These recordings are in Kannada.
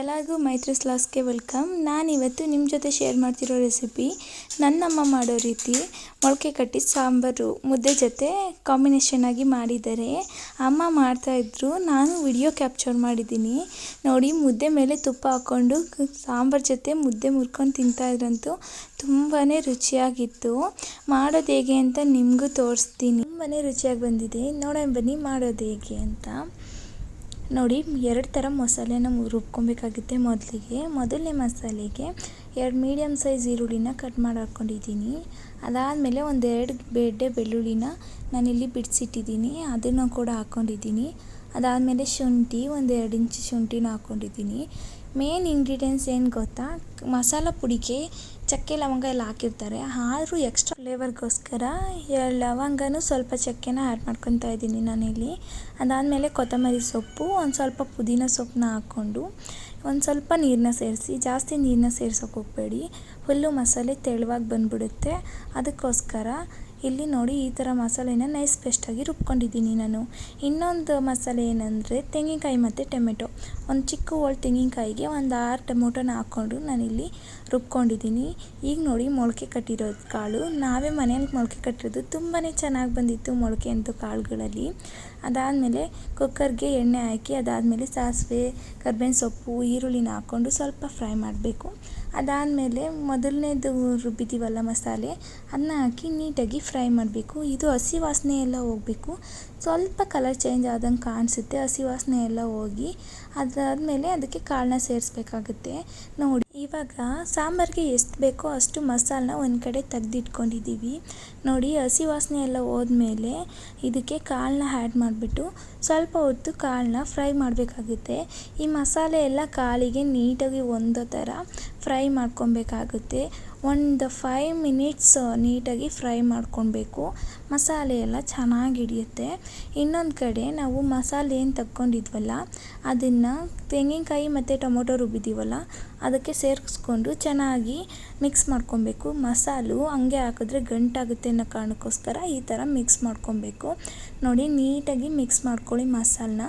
ಎಲ್ಲರಿಗೂ ಮೈತ್ರಿಸ್ ಲಾಸ್ಗೆ ವೆಲ್ಕಮ್. ನಾನಿವತ್ತು ನಿಮ್ಮ ಜೊತೆ ಶೇರ್ ಮಾಡ್ತಿರೋ ರೆಸಿಪಿ ನನ್ನಮ್ಮ ಮಾಡೋ ರೀತಿ ಮೊಳಕೆ ಕಟ್ಟಿ ಸಾಂಬಾರು ಮುದ್ದೆ ಜೊತೆ ಕಾಂಬಿನೇಷನ್ ಆಗಿ ಮಾಡಿದ್ದಾರೆ. ಅಮ್ಮ ಮಾಡ್ತಾಯಿದ್ರು, ನಾನು ವಿಡಿಯೋ ಕ್ಯಾಪ್ಚರ್ ಮಾಡಿದ್ದೀನಿ. ನೋಡಿ, ಮುದ್ದೆ ಮೇಲೆ ತುಪ್ಪ ಹಾಕ್ಕೊಂಡು ಸಾಂಬಾರು ಜೊತೆ ಮುದ್ದೆ ಮುರ್ಕೊಂಡು ತಿಂತಾಯಿದ್ರಂತೂ ತುಂಬಾ ರುಚಿಯಾಗಿತ್ತು. ಮಾಡೋದು ಹೇಗೆ ಅಂತ ನಿಮಗೂ ತೋರಿಸ್ತೀನಿ. ತುಂಬಾ ರುಚಿಯಾಗಿ ಬಂದಿದೆ. ನೋಡೋಣ ಬನ್ನಿ ಮಾಡೋದು ಹೇಗೆ ಅಂತ. ನೋಡಿ, 2 ಥರ ಮಸಾಲೆನ ರುಬ್ಕೊಬೇಕಾಗುತ್ತೆ. ಮೊದಲನೇ ಮಸಾಲೆಗೆ 2 ಮೀಡಿಯಮ್ ಸೈಜ್ ಈರುಳ್ಳಿನ ಕಟ್ ಮಾಡಿ ಹಾಕ್ಕೊಂಡಿದ್ದೀನಿ. ಅದಾದಮೇಲೆ 1-2 ಗೆಡ್ಡೆ ಬೆಳ್ಳುಳ್ಳಿನ ನಾನಿಲ್ಲಿ ಬಿಡಿಸಿಟ್ಟಿದ್ದೀನಿ, ಅದನ್ನು ಕೂಡ ಹಾಕ್ಕೊಂಡಿದ್ದೀನಿ. ಅದಾದಮೇಲೆ ಶುಂಠಿ, 1-2 ಇಂಚು ಶುಂಠಿನ ಹಾಕ್ಕೊಂಡಿದ್ದೀನಿ. ಮೇನ್ ಇಂಗ್ರೀಡಿಯೆಂಟ್ಸ್ ಏನು ಗೊತ್ತಾ, ಮಸಾಲ ಪುಡಿಗೆ ಚಕ್ಕೆ ಲವಂಗ ಎಲ್ಲ ಹಾಕಿರ್ತಾರೆ, ಆದರೂ ಎಕ್ಸ್ಟ್ರಾ ಫ್ಲೇವರ್ಗೋಸ್ಕರ 2 ಲವಂಗನೂ ಸ್ವಲ್ಪ ಚಕ್ಕೆನ ಆ್ಯಡ್ ಮಾಡ್ಕೊತಾ ಇದ್ದೀನಿ ನಾನಿಲ್ಲಿ. ಅದಾದಮೇಲೆ ಕೊತ್ತಂಬರಿ ಸೊಪ್ಪು, ಒಂದು ಸ್ವಲ್ಪ ಪುದೀನ ಸೊಪ್ಪನ್ನ ಹಾಕ್ಕೊಂಡು ಒಂದು ಸ್ವಲ್ಪ ನೀರನ್ನ ಸೇರಿಸಿ, ಜಾಸ್ತಿ ನೀರನ್ನ ಸೇರ್ಸೋಕೆ ಹೋಗಬೇಡಿ, ಫುಲ್ಲು ಮಸಾಲೆ ತೆಳುವಾಗಿ ಬಂದುಬಿಡುತ್ತೆ. ಅದಕ್ಕೋಸ್ಕರ ಇಲ್ಲಿ ನೋಡಿ, ಈ ಥರ ಮಸಾಲೆನ ನೈಸ್ ಪೇಸ್ಟಾಗಿ ರುಬ್ಕೊಂಡಿದ್ದೀನಿ ನಾನು. ಇನ್ನೊಂದು ಮಸಾಲೆ ಏನಂದರೆ ತೆಂಗಿನಕಾಯಿ ಮತ್ತು ಟೊಮೆಟೊ. ಒಂದು ಚಿಕ್ಕ ಹೋಳು ತೆಂಗಿನಕಾಯಿಗೆ 6 ಟೊಮೊಟೊನ ಹಾಕ್ಕೊಂಡು ನಾನಿಲ್ಲಿ ರುಬ್ಕೊಂಡಿದ್ದೀನಿ. ಈಗ ನೋಡಿ, ಮೊಳಕೆ ಕಟ್ಟಿರೋದು ಕಾಳು, ನಾವೇ ಮನೆಯಲ್ಲಿ ಮೊಳಕೆ ಕಟ್ಟಿರೋದು, ತುಂಬಾ ಚೆನ್ನಾಗಿ ಬಂದಿತ್ತು ಮೊಳಕೆ ಅಂತೂ ಕಾಳುಗಳಲ್ಲಿ. ಅದಾದಮೇಲೆ ಕುಕ್ಕರ್ಗೆ ಎಣ್ಣೆ ಹಾಕಿ, ಅದಾದಮೇಲೆ ಸಾಸಿವೆ, ಕರ್ಬೇವಿನ ಸೊಪ್ಪು, ಈರುಳ್ಳಿನ ಹಾಕ್ಕೊಂಡು ಸ್ವಲ್ಪ ಫ್ರೈ ಮಾಡಬೇಕು. ಅದಾದಮೇಲೆ ಮೊದಲನೇದು ರುಬ್ಬಿದ್ದೀವಲ್ಲ ಮಸಾಲೆ, ಅದನ್ನ ಹಾಕಿ ನೀಟಾಗಿ ಫ್ರೈ ಮಾಡಬೇಕು. ಇದು ಹಸಿ ವಾಸನೆ ಎಲ್ಲ ಹೋಗಬೇಕು. ಸ್ವಲ್ಪ ಕಲರ್ ಚೇಂಜ್ ಆದಂಗೆ ಕಾಣಿಸುತ್ತೆ, ಹಸಿ ವಾಸನೆ ಎಲ್ಲ ಹೋಗಿ. ಅದಾದಮೇಲೆ ಅದಕ್ಕೆ ಕಾಳನ್ನ ಸೇರಿಸ್ಬೇಕಾಗುತ್ತೆ. ನೋಡಿ, ಇವಾಗ ಸಾಂಬಾರಿಗೆ ಎಷ್ಟು ಬೇಕೋ ಅಷ್ಟು ಮಸಾಲನ್ನ ಒಂದು ಕಡೆ ತೆಗೆದಿಟ್ಕೊಂಡಿದ್ದೀವಿ. ನೋಡಿ, ಹಸಿ ವಾಸನೆ ಎಲ್ಲ ಹೋದ್ಮೇಲೆ ಇದಕ್ಕೆ ಕಾಳನ್ನ ಆ್ಯಡ್ ಮಾಡಿಬಿಟ್ಟು ಸ್ವಲ್ಪ ಹೊತ್ತು ಕಾಳನ್ನ ಫ್ರೈ ಮಾಡಬೇಕಾಗುತ್ತೆ. ಈ ಮಸಾಲೆ ಎಲ್ಲ ಕಾಳಿಗೆ ನೀಟಾಗಿ ಒಂದೋ ಥರ ಫ್ರೈ ಮಾಡ್ಕೊಬೇಕಾಗುತ್ತೆ. ಒಂದು 5 ಮಿನಿಟ್ಸ್ ನೀಟಾಗಿ ಫ್ರೈ ಮಾಡ್ಕೊಳ್ಬೇಕು. ಮಸಾಲೆ ಎಲ್ಲ ಚೆನ್ನಾಗಿ ಹಿಡಿಯುತ್ತೆ. ಇನ್ನೊಂದು ಕಡೆ ನಾವು ಮಸಾಲೆ ಏನು ತಗೊಂಡಿದ್ವಲ್ಲ, ಅದನ್ನು ತೆಂಗಿನಕಾಯಿ ಮತ್ತು ಟೊಮೊಟೊ ರುಬ್ಬಿದ್ದೀವಲ್ಲ ಅದಕ್ಕೆ ಸೇರಿಸ್ಕೊಂಡು ಚೆನ್ನಾಗಿ ಮಿಕ್ಸ್ ಮಾಡ್ಕೊಬೇಕು. ಮಸಾಲು ಹಂಗೆ ಹಾಕಿದ್ರೆ ಗಂಟಾಗುತ್ತೆ ಅನ್ನೋ ಕಾರಣಕ್ಕೋಸ್ಕರ ಈ ಥರ ಮಿಕ್ಸ್ ಮಾಡ್ಕೊಬೇಕು. ನೋಡಿ, ನೀಟಾಗಿ ಮಿಕ್ಸ್ ಮಾಡ್ಕೊಳ್ಳಿ ಮಸಾಲನ್ನ.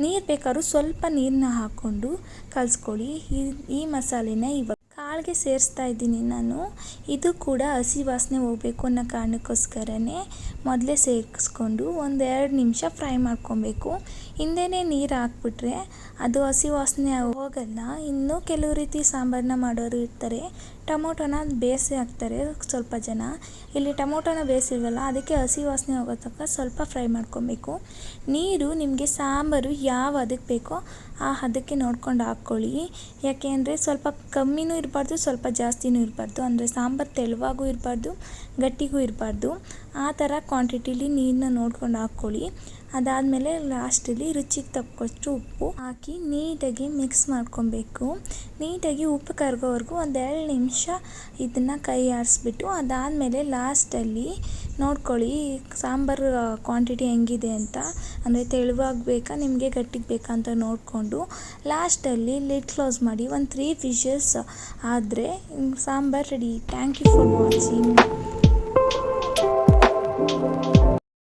ನೀರು ಬೇಕಾದ್ರೂ ಸ್ವಲ್ಪ ನೀರನ್ನ ಹಾಕ್ಕೊಂಡು ಕಲಿಸ್ಕೊಳ್ಳಿ. ಈ ಮಸಾಲೆನ ಇವಾಗ ಕಾಳಿಗೆ ಸೇರಿಸ್ತಾ ಇದ್ದೀನಿ ನಾನು. ಇದು ಕೂಡ ಹಸಿ ವಾಸನೆ ಹೋಗಬೇಕು ಅನ್ನೋ ಕಾರಣಕ್ಕೋಸ್ಕರನೇ ಮೊದಲೇ ಸೇರಿಸ್ಕೊಂಡು 1-2 ನಿಮಿಷ ಫ್ರೈ ಮಾಡ್ಕೊಬೇಕು. ಹಿಂದೆಯೇ ನೀರು ಹಾಕ್ಬಿಟ್ರೆ ಅದು ಹಸಿ ವಾಸನೆ ಹೋಗಲ್ಲ. ಇನ್ನು ಕೆಲವು ರೀತಿ ಸಾಂಬಾರನ್ನ ಮಾಡೋರು ಇರ್ತಾರೆ, ಟೊಮೊಟೊನ ಬೇಯಿಸಿ ಹಾಕ್ತಾರೆ ಸ್ವಲ್ಪ ಜನ. ಇಲ್ಲಿ ಟೊಮೊಟೊನ ಬೇಯಿಸಿಲ್ವಲ್ಲ, ಅದಕ್ಕೆ ಹಸಿ ವಾಸನೆ ಹೋಗೋ ತನಕ ಸ್ವಲ್ಪ ಫ್ರೈ ಮಾಡ್ಕೊಬೇಕು. ನೀರು ನಿಮಗೆ ಸಾಂಬಾರು ಯಾವ ಹದಕ್ಕೆ ಬೇಕೋ ಆ ಹದಕ್ಕೆ ನೋಡ್ಕೊಂಡು ಹಾಕ್ಕೊಳ್ಳಿ. ಯಾಕೆಂದರೆ ಸ್ವಲ್ಪ ಕಮ್ಮಿನೂ ಇರಬಾರ್ದು, ಸ್ವಲ್ಪ ಜಾಸ್ತಿನೂ ಇರಬಾರ್ದು. ಅಂದರೆ ಸಾಂಬಾರು ತೆಳುವಾಗೂ ಇರಬಾರ್ದು, ಗಟ್ಟಿಗೂ ಇರಬಾರ್ದು. ಆ ಥರ ಕ್ವಾಂಟಿಟಿಲಿ ನೀರನ್ನ ನೋಡ್ಕೊಂಡು ಹಾಕ್ಕೊಳ್ಳಿ. ಅದಾದಮೇಲೆ ಲಾಸ್ಟಲ್ಲಿ ರುಚಿಗೆ ತಕ್ಕಷ್ಟು ಉಪ್ಪು ಹಾಕಿ ನೀಟಾಗಿ ಮಿಕ್ಸ್ ಮಾಡ್ಕೊಬೇಕು. ನೀಟಾಗಿ ಉಪ್ಪು ಕರಗೋವರೆಗೂ 1-2 ನಿಮಿಷ ಇದನ್ನು ಕೈ ಆಡಿಸ್ಬಿಟ್ಟು, ಅದಾದಮೇಲೆ ಲಾಸ್ಟಲ್ಲಿ ನೋಡ್ಕೊಳ್ಳಿ ಸಾಂಬಾರು ಕ್ವಾಂಟಿಟಿ ಹೆಂಗಿದೆ ಅಂತ. ಅಂದರೆ ತೆಳುವಾಗಿ ಬೇಕಾ ನಿಮಗೆ ಗಟ್ಟಿಗೆ ಬೇಕಾ ಅಂತ ನೋಡಿಕೊಂಡು ಲಾಸ್ಟಲ್ಲಿ ಲಿಡ್ ಕ್ಲೋಸ್ ಮಾಡಿ 3 ವಿಷಲ್ಸ್ ಆದರೆ sambar ready. Thank you for watching.